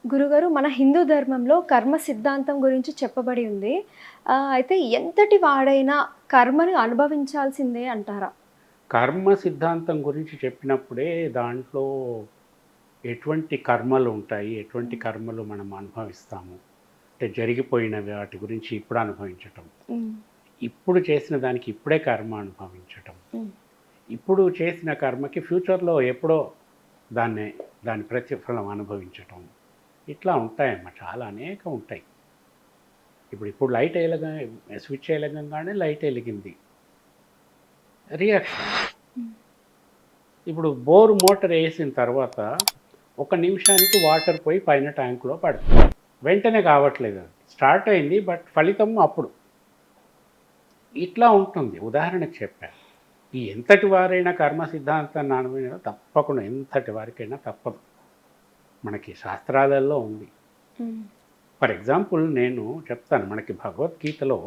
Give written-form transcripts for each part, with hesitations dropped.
గురుగారు, మన హిందూ ధర్మంలో కర్మ సిద్ధాంతం గురించి చెప్పబడి ఉంది. అయితే ఎంతటి వాడైనా కర్మని అనుభవించాల్సిందే అంటారా? కర్మ సిద్ధాంతం గురించి చెప్పినప్పుడే దాంట్లో ఎటువంటి కర్మలు ఉంటాయి, ఎటువంటి హ్మ్. కర్మలు మనం అనుభవిస్తాము. అంటే జరిగిపోయిన వాటి గురించి ఇప్పుడు అనుభవించటం. హ్మ్. ఇప్పుడు చేసిన దానికి ఇప్పుడే కర్మ అనుభవించటం. హ్మ్. ఇప్పుడు చేసిన కర్మకి ఫ్యూచర్‌లో ఎప్పుడో దాన్ని దాని ప్రతిఫలం అనుభవించటం. ఇట్లా ఉంటాయన్నమాట. చాలా అనేకం ఉంటాయి. ఇప్పుడు లైట్ స్విచ్ ఎలగంగానే లైట్ ఎలిగింది. రియాక్షన్. హ్మ్. ఇప్పుడు బోర్ మోటర్ ఏసిన తర్వాత, ఒక నిమిషానికి వాటర్ పోయి పైన ట్యాంక్‌లో పడుతుంది. వెంటనే కావట్లేదు అది. స్టార్ట్ అయింది. బట్ ఫలితం అప్పుడు. ఇట్లా ఉంటుంది. ఉదాహరణకు చెప్పా. ఈ ఎంతటి వారైనా కర్మ సిద్ధాంతాన్ని అనుభవించడం తప్పకుండా ఎంతటి వారికైనా తప్పదు. మనకి శాస్త్రాలలో ఉంది. హ్మ్. ఫర్ ఎగ్జాంపుల్ నేను చెప్తాను. మనకి భగవద్గీతలో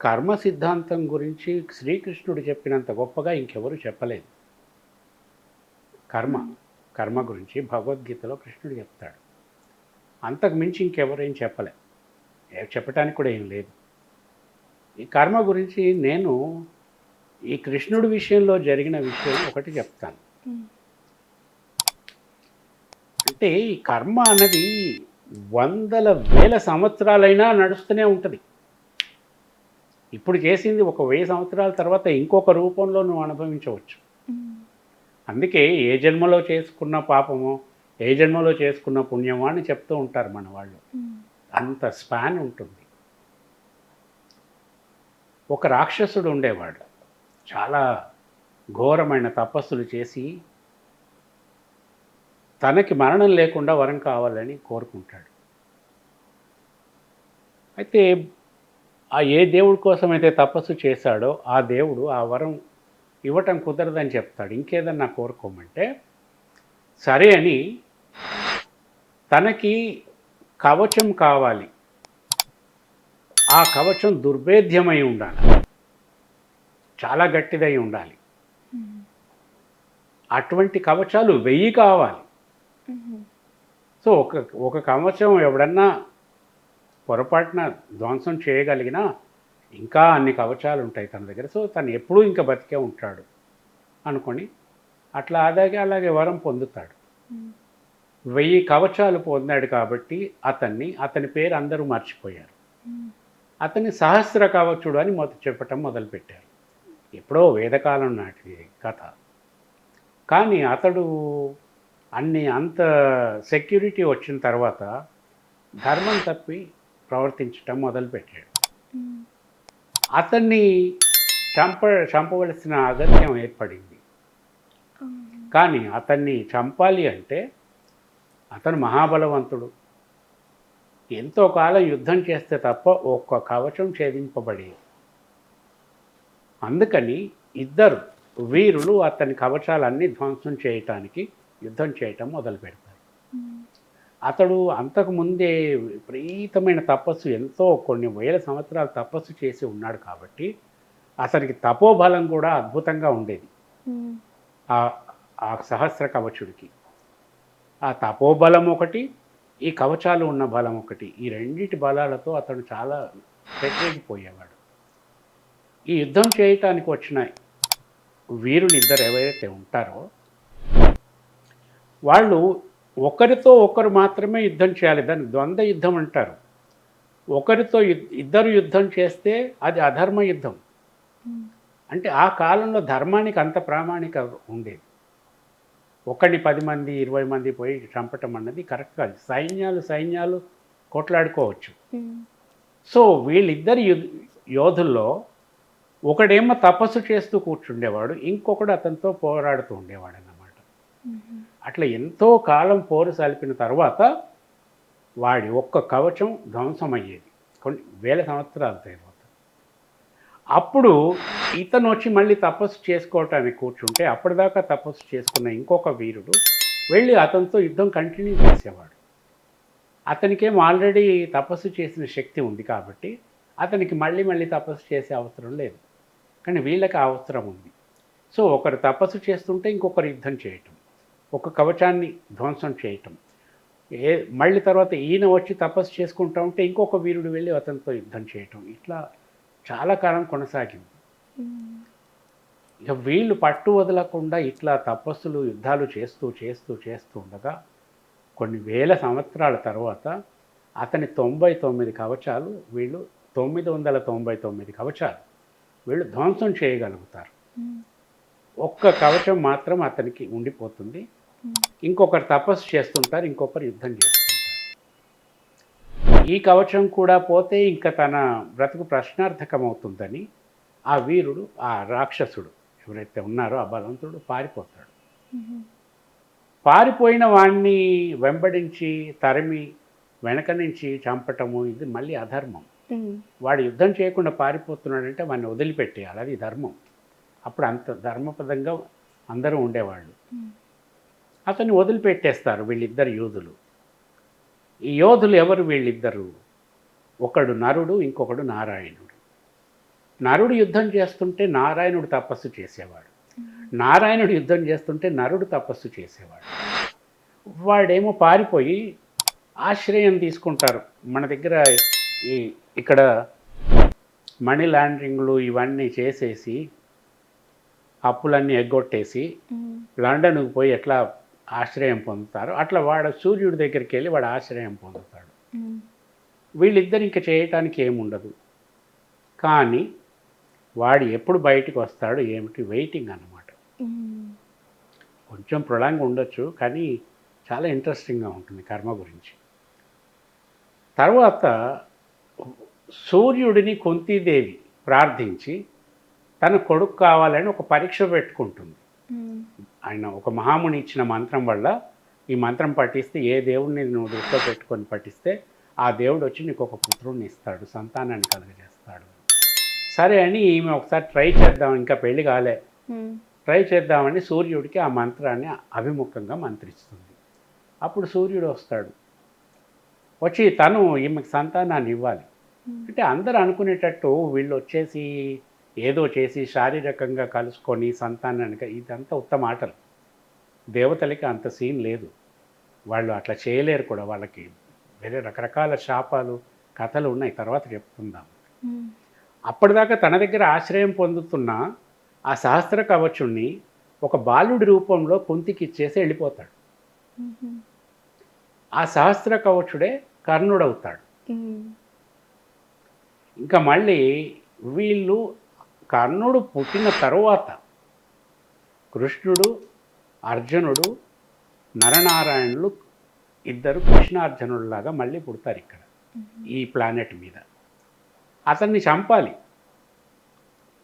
కర్మ సిద్ధాంతం గురించి శ్రీకృష్ణుడు చెప్పినంత గొప్పగా ఇంకెవరు చెప్పలేదు. కర్మ. హ్మ్. కర్మ గురించి భగవద్గీతలో కృష్ణుడు చెప్తాడు. అంతకు మించి ఇంకెవరేం చెప్పలే. చెప్పటానికి కూడా ఏం లేదు. ఈ కర్మ గురించి నేను ఈ కృష్ణుడి విషయంలో జరిగిన విషయం ఒకటి చెప్తాను. హ్మ్. అంటే ఈ కర్మ అన్నది వందల వేల సంవత్సరాలైనా నడుస్తూనే ఉంటది. ఇప్పుడు చేసింది ఒక 1000 సంవత్సరాల తర్వాత ఇంకొక రూపంలో నువ్వు అనుభవించవచ్చు. హ్మ్. అందుకే ఏ జన్మలో చేసుకున్న పాపమో, ఏ జన్మలో చేసుకున్న పుణ్యమో అని చెప్తూ ఉంటారు మన వాళ్ళు. హ్మ్. అంత స్పాన్ ఉంటుంది. ఒక రాక్షసుడు ఉండేవాడు. చాలా ఘోరమైన తపస్సులు చేసి తనకి మరణం లేకుండా వరం కావాలని కోరుకుంటాడు. అయితే ఏ దేవుడి కోసమైతే తపస్సు చేశాడో ఆ దేవుడు ఆ వరం ఇవ్వటం కుదరదని చెప్తాడు. ఇంకేదన్నా కోరుకోమంటే, సరే అని తనకి కవచం కావాలి. ఆ కవచం దుర్భేద్యమై ఉండాలి. చాలా గట్టిదై ఉండాలి. హ్మ్. అటువంటి కవచాలు 1000 కావాలి. హుహు. సో, ఒక కవచం ఎవడన్నా పొరపాటున ధ్వంసం చేయగలిగినా, ఇంకా అన్ని కవచాలుంటాయి తన దగ్గర. సో, తను ఎప్పుడూ ఇంక బతికే ఉంటాడు అనుకోని, అట్లా అలాగే వరం పొందుతాడు. హ్మ్. 1000 కవచాలు పొందాడు కాబట్టి అతని పేరు అందరూ మర్చిపోయారు. హ్మ్. అతన్ని సహస్ర కవచుడు అని చెప్పటం మొదలుపెట్టారు. ఎప్పుడో వేదకాలం నాటి కథ. కానీ అతడు అంత సెక్యూరిటీ వచ్చిన తర్వాత ధర్మం తప్పి ప్రవర్తించటం మొదలుపెట్టాడు. హ్మ్. అతన్ని చంప చంపవలసిన అగత్యం ఏర్పడింది. ఆహా! కానీ అతన్ని చంపాలి అంటే అతను మహాబలవంతుడు. ఎంతో కాలం యుద్ధం చేస్తే తప్ప ఒక్క కవచం ఛేదింపబడేది. అందుకని ఇద్దరు వీరులు అతని కవచాలన్నీ ధ్వంసం చేయటానికి యుద్ధం చేయటం మొదలుపెడతారు. హ్మ్. అతడు అంతకుముందే విపరీతమైన తపస్సు ఎంతో కొన్ని వేల సంవత్సరాలు తపస్సు చేసి ఉన్నాడు కాబట్టి, అతనికి తపోబలం కూడా అద్భుతంగా ఉండేది. హ్మ్. ఆహ్, ఆ సహస్ర కవచుడికి. ఆ తపోబలం ఒకటి, ఈ కవచాలు ఉన్న బలం ఒకటి. ఈ రెండిటి బలాలతో అతడు చాలా పెట్టేగిపోయేవాడు. ఈ యుద్ధం చేయటానికి వచ్చిన వీరులిద్దరు ఎవరైతే ఉంటారో, వాళ్ళు ఒకరితో ఒకరు మాత్రమే యుద్ధం చేయాలి. దాన్ని ద్వంద్వ యుద్ధం అంటారు. ఒకరితో ఇద్దరు యుద్ధం చేస్తే అది అధర్మ యుద్ధం. హ్మ్. అంటే ఆ కాలంలో ధర్మానికి అంత ప్రామాణికత ఉండేది. ఒకడిని 10 మంది, 20 మంది పోయి చంపటం అన్నది కరెక్ట్ కాదు. సైన్యాలు కొట్లాడుకోవచ్చు. హ్మ్. సో, వీళ్ళిద్దరి యోధుల్లో ఒకడేమో తపస్సు చేస్తూ కూర్చుండేవాడు. ఇంకొకడు అతనితో పోరాడుతూ ఉండేవాడన్నమాట. హుహు. అట్లా ఎంతో కాలం పోరు సలిపిన తర్వాత వాడి ఒక్క కవచం ధ్వంసమయ్యేది. కొన్ని వేల సంవత్సరాల తర్వాత. అప్పుడు ఇతనొచ్చి మళ్ళీ తపస్సు చేసుకోవటానికి కూర్చుంటే, అప్పటిదాకా తపస్సు చేసుకున్న ఇంకొక వీరుడు వెళ్ళి అతనితో యుద్ధం కంటిన్యూ చేసేవాడు. అతనికేమో ఆల్రెడీ తపస్సు చేసిన శక్తి ఉంది కాబట్టి, అతనికి మళ్ళీ తపస్సు చేసే అవసరం లేదు. కానీ వీళ్ళకి ఆ అవసరం ఉంది. సో, ఒకరు తపస్సు చేస్తుంటే ఇంకొకరు యుద్ధం చేయటం. ఒక కవచాన్ని ధ్వంసం చేయటం. మళ్ళీ తర్వాత ఈయన వచ్చి తపస్సు చేసుకుంటా ఉంటే ఇంకొక వీరుడు వెళ్ళి అతనితో యుద్ధం చేయటం. ఇట్లా చాలా కాలం కొనసాగింది. ఇక వీళ్ళు పట్టు వదలకుండా ఇట్లా తపస్సులు యుద్ధాలు చేస్తూ చేస్తూ చేస్తూ ఉండగా కొన్ని వేల సంవత్సరాల తర్వాత అతని 99 కవచాలు వీళ్ళు 999 కవచాలు వీళ్ళు ధ్వంసం చేయగలుగుతారు. ఒక్క కవచం మాత్రం అతనికి ఉండిపోతుంది. ఇంకొకరు తపస్సు చేస్తుంటారు, ఇంకొకరు యుద్ధం చేస్తుంటారు. ఈ కవచం కూడా పోతే ఇంకా తన బ్రతుకు ప్రశ్నార్థకమవుతుందని ఆ వీరుడు, ఆ రాక్షసుడు ఎవరైతే ఉన్నారో ఆ బలవంతుడు పారిపోతాడు. పారిపోయిన వాణ్ణి వెంబడించి తరిమి వెనక నుంచి చంపటము ఇది మళ్ళీ అధర్మం. వాడు యుద్ధం చేయకుండా పారిపోతున్నాడంటే వాడిని వదిలిపెట్టేయాలి, అది ధర్మం. అప్పుడు అంత ధర్మపదంగా అందరూ ఉండేవాళ్ళు. అతన్ని వదిలిపెట్టేస్తారు వీళ్ళిద్దరు యోధులు. ఈ యోధులు ఎవరు వీళ్ళిద్దరు? ఒకడు నరుడు, ఇంకొకడు నారాయణుడు. నరుడు యుద్ధం చేస్తుంటే నారాయణుడు తపస్సు చేసేవాడు, నారాయణుడు యుద్ధం చేస్తుంటే నరుడు తపస్సు చేసేవాడు. వాడేమో పారిపోయి ఆశ్రయం తీసుకుంటారు. మన దగ్గర ఇక్కడ మనీ లాండరింగ్లు ఇవన్నీ చేసేసి అప్పులన్నీ ఎగ్గొట్టేసి లండన్కు పోయి ఎట్లా ఆశ్రయం పొందుతారు అట్లా వాడు సూర్యుడి దగ్గరికి వెళ్ళి వాడు ఆశ్రయం పొందుతాడు. వీళ్ళిద్దరు ఇంకా చేయటానికి ఏముండదు. కానీ వాడు ఎప్పుడు బయటికి వస్తాడు ఏమిటి వెయిటింగ్ అన్నమాట. కొంచెం ప్రొలాంగ్ ఉండొచ్చు కానీ చాలా ఇంట్రెస్టింగ్గా ఉంటుంది కర్మ గురించి. తర్వాత సూర్యుడిని కుంతీదేవి ప్రార్థించి తన కొడుకు కావాలని ఒక పరీక్ష పెట్టుకుంటుంది. ఆయన ఒక మహాముని ఇచ్చిన మంత్రం వల్ల ఈ మంత్రం పఠిస్తే ఏ దేవుడిని నువ్వు దృష్టిలో పెట్టుకొని పఠిస్తే ఆ దేవుడు వచ్చి నీకు ఒక పుత్రుడిని ఇస్తాడు, సంతానాన్ని కలుగజేస్తాడు. సరే అని ఈమె ఒకసారి ట్రై చేద్దాం, ఇంకా పెళ్లి కాలే, ట్రై చేద్దామని సూర్యుడికి ఆ మంత్రాన్ని అభిముఖంగా మంత్రిస్తుంది. అప్పుడు సూర్యుడు వస్తాడు, వచ్చి తను ఈమెకు సంతానాన్ని ఇవ్వాలి. అంటే అందరూ అనుకునేటట్టు వీళ్ళు వచ్చేసి ఏదో చేసి శారీరకంగా కలుసుకొని సంతానానికి ఇదంతా ఉత్తమ ఆటలు. దేవతలకి అంత సీన్ లేదు, వాళ్ళు అట్లా చేయలేరు కూడా. వాళ్ళకి వేరే రకరకాల శాపాలు కథలు ఉన్నాయి, తర్వాత చెప్పుకుందాం. అప్పటిదాకా తన దగ్గర ఆశ్రయం పొందుతున్న ఆ సహస్ర కవచుణ్ణి ఒక బాలుడి రూపంలో కుంతికి ఇచ్చేసి వెళ్ళిపోతాడు. ఆ సహస్ర కవచుడే కర్ణుడవుతాడు. ఇంకా మళ్ళీ వీళ్ళు కర్ణుడు పుట్టిన తరువాత కృష్ణుడు, అర్జునుడు, నరనారాయణులు ఇద్దరు కృష్ణార్జునుడిలాగా మళ్ళీ పుడతారు ఇక్కడ ఈ ప్లానెట్ మీద. అతన్ని చంపాలి,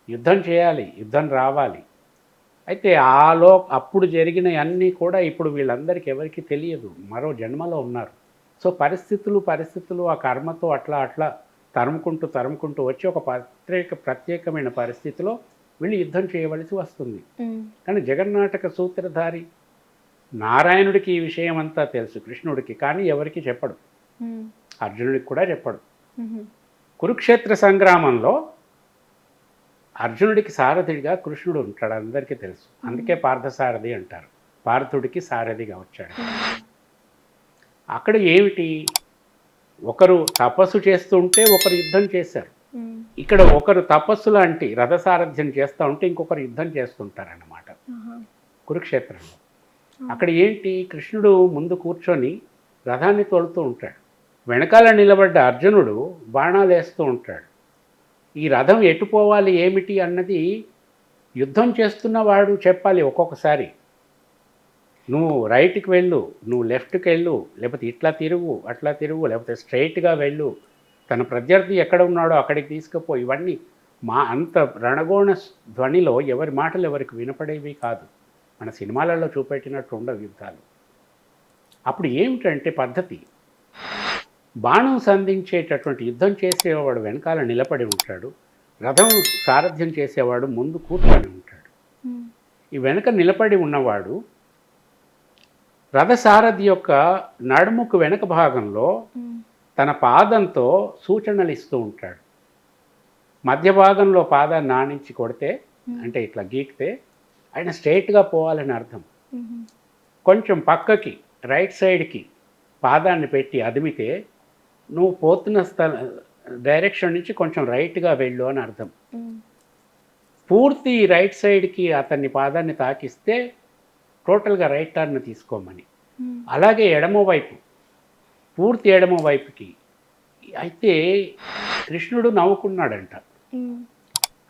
యుద్ధం చేయాలి, యుద్ధం రావాలి. అయితే అప్పుడు జరిగిన అన్నీ కూడా ఇప్పుడు వీళ్ళందరికీ ఎవరికి తెలియదు, మరో జన్మలో ఉన్నారు. సో పరిస్థితులు ఆ కర్మతో అట్లా తరుముకుంటూ వచ్చి ఒక ప్రత్యేకమైన పరిస్థితిలో వీళ్ళు యుద్ధం చేయవలసి వస్తుంది. కానీ జగన్నాటక సూత్రధారి నారాయణుడికి ఈ విషయం అంతా తెలుసు, కృష్ణుడికి, కానీ ఎవరికి చెప్పడు, అర్జునుడికి కూడా చెప్పడు. కురుక్షేత్ర సంగ్రామంలో అర్జునుడికి సారథిగా కృష్ణుడు ఉంటాడు, అందరికీ తెలుసు. అందుకే పార్థసారథి అంటారు, పార్థుడికి సారథిగా వచ్చాడు. అక్కడ ఏమిటి, ఒకరు తపస్సు చేస్తుంటే ఒకరు యుద్ధం చేశారు. ఇక్కడ ఒకరు తపస్సు లాంటి రథసారథ్యం చేస్తూ ఉంటే ఇంకొకరు యుద్ధం చేస్తుంటారన్నమాట కురుక్షేత్రంలో. అక్కడ ఏంటి, కృష్ణుడు ముందు కూర్చొని రథాన్ని తోలుతూ ఉంటాడు, వెనకాల నిలబడ్డ అర్జునుడు బాణాలు వేస్తూ ఉంటాడు. ఈ రథం ఎటు పోవాలి ఏమిటి అన్నది యుద్ధం చేస్తున్న వాడు చెప్పాలి. ఒక్కొక్కసారి నువ్వు రైట్కి వెళ్ళు, నువ్వు లెఫ్ట్కి వెళ్ళు, లేకపోతే ఇట్లా తిరుగు, అట్లా తిరుగు, లేకపోతే స్ట్రైట్గా వెళ్ళు, తన ప్రత్యర్థి ఎక్కడ ఉన్నాడో అక్కడికి తీసుకుపో. ఇవన్నీ అంత రణగోణ ధ్వనిలో ఎవరి మాటలు ఎవరికి వినపడేవి కాదు, మన సినిమాలలో చూపెట్టినట్టు ఉండవు యుద్ధాలు. అప్పుడు ఏమిటంటే పద్ధతి, బాణం సంధించేటటువంటి యుద్ధం చేసేవాడు వెనకాల నిలబడి ఉంటాడు, రథం సారథ్యం చేసేవాడు ముందు కూర్చొని ఉంటాడు. ఈ వెనక నిలబడి ఉన్నవాడు రథసారథి యొక్క నడుముకు వెనక భాగంలో తన పాదంతో సూచనలు ఇస్తూ ఉంటాడు. మధ్య భాగంలో పాదాన్ని నానించి కొడితే, అంటే ఇట్లా గీకితే ఆయన స్ట్రైట్గా పోవాలని అర్థం. కొంచెం పక్కకి రైట్ సైడ్కి పాదాన్ని పెట్టి అదిమితే నువ్వు పోతున్న డైరెక్షన్ నుంచి కొంచెం రైట్గా వెళ్ళు అని అర్థం. పూర్తి రైట్ సైడ్కి అతన్ని పాదాన్ని తాకిస్తే టోటల్గా రైట్ టర్న్ తీసుకోమని. అలాగే ఎడమ వైపు, పూర్తి ఎడమ వైపుకి. అయితే కృష్ణుడు నవ్వుకున్నాడంట,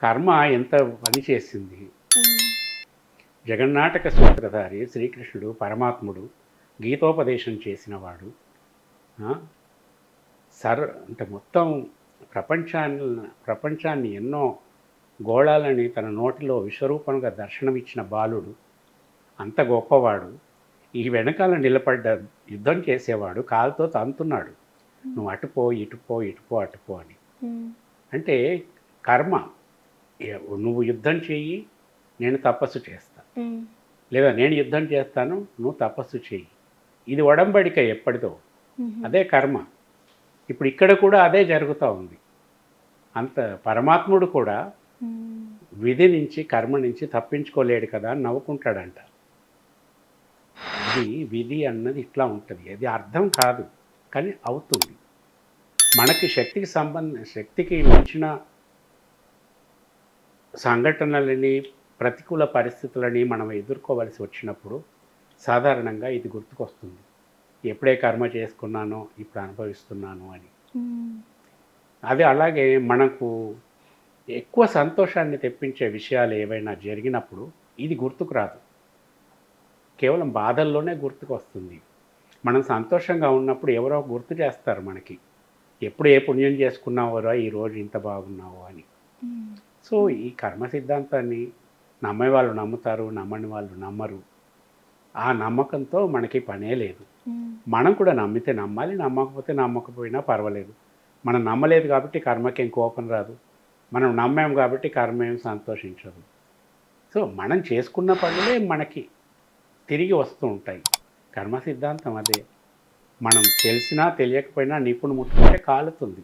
కర్మ ఎంత పని చేసింది. జగన్నాటక సూత్రధారి శ్రీకృష్ణుడు పరమాత్ముడు, గీతోపదేశం చేసినవాడు, అంటే మొత్తం ప్రపంచాన్ని ఎన్నో గోళాలని తన నోటిలో విశ్వరూపంగా దర్శనమిచ్చిన బాలుడు, అంత గొప్పవాడు, ఈ వెనకాల నిలబడ్డ యుద్ధం చేసేవాడు కాలుతో తంతున్నాడు, నువ్వు అటుపో ఇటుపో ఇటుపో అటుపో అని. అంటే కర్మ, నువ్వు యుద్ధం చెయ్యి నేను తపస్సు చేస్తా, లేదా నేను యుద్ధం చేస్తాను నువ్వు తపస్సు చెయ్యి. ఇది ఒడంబడిక ఎప్పటిదో, అదే కర్మ. ఇప్పుడు ఇక్కడ కూడా అదే జరుగుతూ ఉంది. అంత పరమాత్ముడు కూడా విధి నుంచి కర్మ నుంచి తప్పించుకోలేడు కదా అని నవ్వుకుంటాడంట. ఇది విధి అన్నది ఇట్లా ఉంటుంది, అది అర్థం కాదు కానీ అవుతుంది. మనకి శక్తికి మించిన సంఘటనలని, ప్రతికూల పరిస్థితులని మనం ఎదుర్కోవలసి వచ్చినప్పుడు సాధారణంగా ఇది గుర్తుకొస్తుంది, ఎప్పుడే కర్మ చేసుకున్నానో ఇప్పుడు అనుభవిస్తున్నాను అని. అది అలాగే మనకు ఎక్కువ సంతోషాన్ని తెప్పించే విషయాలు ఏవైనా జరిగినప్పుడు ఇది గుర్తుకు రాదు, కేవలం బాధల్లోనే గుర్తుకు వస్తుంది. మనం సంతోషంగా ఉన్నప్పుడు ఎవరో గుర్తు చేస్తారు మనకి, ఎప్పుడు ఏ పుణ్యం చేసుకున్నావోరా ఈరోజు ఇంత బాగున్నావు అని. సో ఈ కర్మ సిద్ధాంతాన్ని నమ్మే వాళ్ళు నమ్ముతారు, నమ్మని వాళ్ళు నమ్మరు. ఆ నమ్మకంతో మనకి పనే లేదు. మనం కూడా నమ్మితే నమ్మాలి, నమ్మకపోతే నమ్మకపోయినా పర్వాలేదు. మనం నమ్మలేదు కాబట్టి కర్మకేం కోపం రాదు, మనం నమ్మాం కాబట్టి కర్మ ఏం సంతోషించదు. సో మనం చేసుకున్న పనులే మనకి తిరిగి వస్తూ ఉంటాయి. కర్మ సిద్ధాంతం అదే. మనం తెలిసినా తెలియకపోయినా నిప్పును ముట్టుకుంటే కాలుతుంది,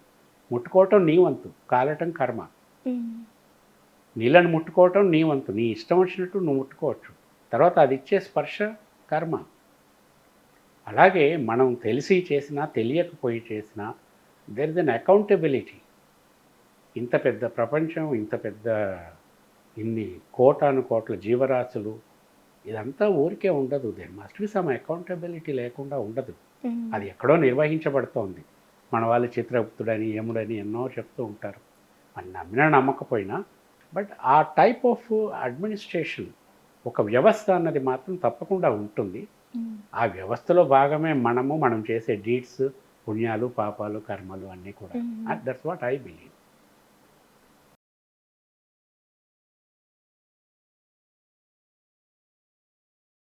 ముట్టుకోవటం నీ వంతు, కాలటం కర్మ. నీళ్ళని ముట్టుకోవటం నీ వంతు, నీ ఇష్టం వచ్చినట్టు నువ్వు ముట్టుకోవచ్చు, తర్వాత అది ఇచ్చే స్పర్శ కర్మ. అలాగే మనం తెలిసి చేసినా తెలియకపోయి చేసినా దెర్ ఇస్ అన్ అకౌంటబిలిటీ. ఇంత పెద్ద ప్రపంచం, ఇంత పెద్ద ఇన్ని కోటాను కోట్ల జీవరాశులు, ఇదంతా ఊరికే ఉండదు. There must be some accountability లేకుండా ఉండదు. అది ఎక్కడో నిర్వహించబడుతోంది. మన వాళ్ళు చిత్రగుప్తుడని యముడని ఎన్నో చెప్తూ ఉంటారు, అని నమ్మినా నమ్మకపోయినా. బట్ ఆ టైప్ ఆఫ్ అడ్మినిస్ట్రేషన్, ఒక వ్యవస్థ అన్నది మాత్రం తప్పకుండా ఉంటుంది. ఆ వ్యవస్థలో భాగమే మనం చేసే డీడ్స్, పుణ్యాలు, పాపాలు, కర్మలు అన్నీ కూడా. That's what I believe.